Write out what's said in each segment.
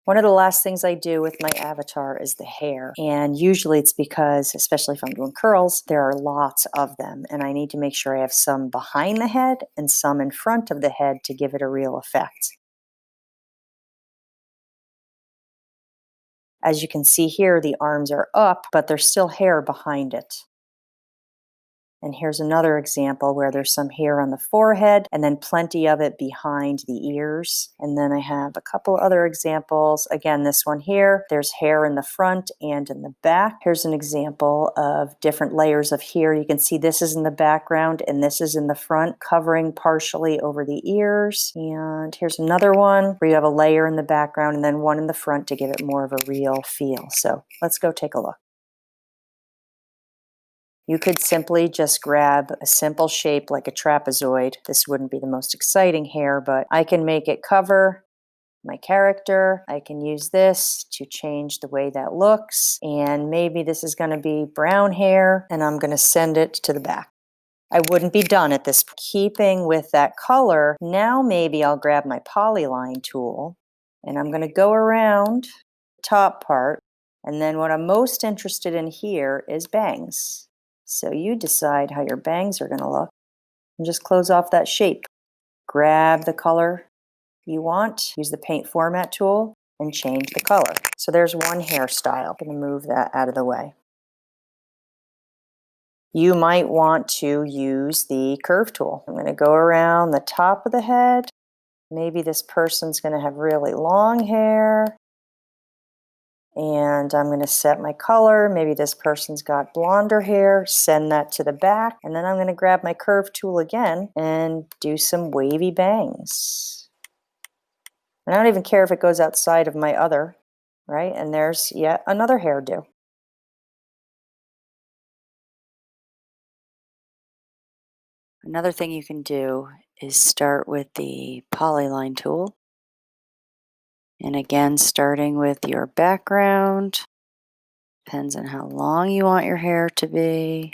One of the last things I do with my avatar is the hair. And usually it's because, especially if I'm doing curls, there are lots of them. And I need to make sure I have some behind the head and some in front of the head to give it a real effect. As you can see here, the arms are up, but there's still hair behind it. And here's another example where there's some hair on the forehead and then plenty of it behind the ears. And then I have a couple other examples. Again, this one here, there's hair in the front and in the back. Here's an example of different layers of hair. You can see this is in the background and this is in the front, covering partially over the ears. And here's another one where you have a layer in the background and then one in the front to give it more of a real feel. So let's go take a look. You could simply just grab a simple shape like a trapezoid. This wouldn't be the most exciting hair, but I can make it cover my character. I can use this to change the way that looks. And maybe this is going to be brown hair, and I'm going to send it to the back. I wouldn't be done at this point. Keeping with that color, now maybe I'll grab my polyline tool, and I'm going to go around the top part. And then what I'm most interested in here is bangs. So you decide how your bangs are going to look and just close off that shape. Grab the color you want, use the paint format tool, and change the color. So there's one hairstyle. I'm going to move that out of the way. You might want to use the curve tool. I'm going to go around the top of the head. Maybe this person's going to have really long hair. And I'm going to set my color. Maybe this person's got blonder hair, send that to the back. And then I'm going to grab my curve tool again and do some wavy bangs. And I don't even care if it goes outside of my other, right? And there's yet another hairdo. Another thing you can do is start with the polyline tool. And again, starting with your background. Depends on how long you want your hair to be.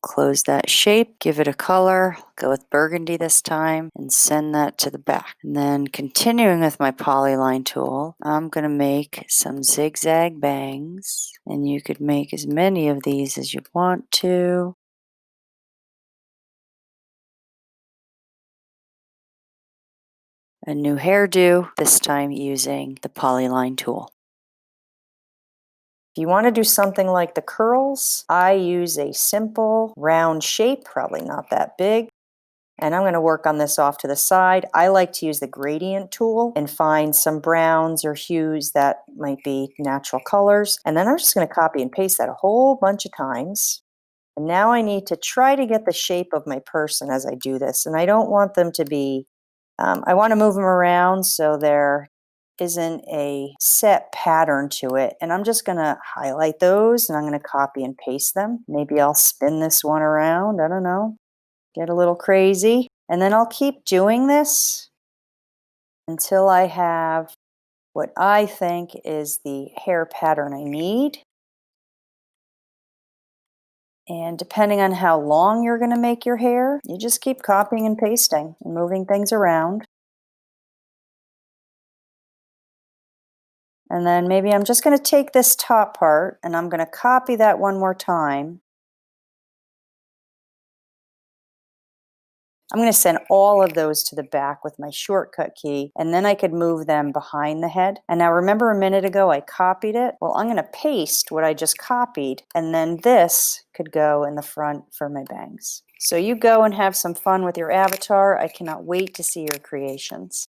Close that shape, give it a color, go with burgundy this time, and send that to the back. And then continuing with my polyline tool, I'm going to make some zigzag bangs. And you could make as many of these as you want to. A new hairdo, this time using the polyline tool. If you want to do something like the curls, I use a simple round shape, probably not that big. And I'm going to work on this off to the side. I like to use the gradient tool and find some browns or hues that might be natural colors. And then I'm just going to copy and paste that a whole bunch of times. And now I need to try to get the shape of my person as I do this. And I don't want them to be, I want to move them around so there isn't a set pattern to it. And I'm just going to highlight those and I'm going to copy and paste them. Maybe I'll spin this one around. I don't know. Get a little crazy. And then I'll keep doing this until I have what I think is the hair pattern I need. And depending on how long you're going to make your hair, you just keep copying and pasting and moving things around. And then maybe I'm just going to take this top part and I'm going to copy that one more time. I'm going to send all of those to the back with my shortcut key, and then I could move them behind the head. And now remember a minute ago I copied it? Well, I'm going to paste what I just copied, and then this could go in the front for my bangs. So you go and have some fun with your avatar. I cannot wait to see your creations.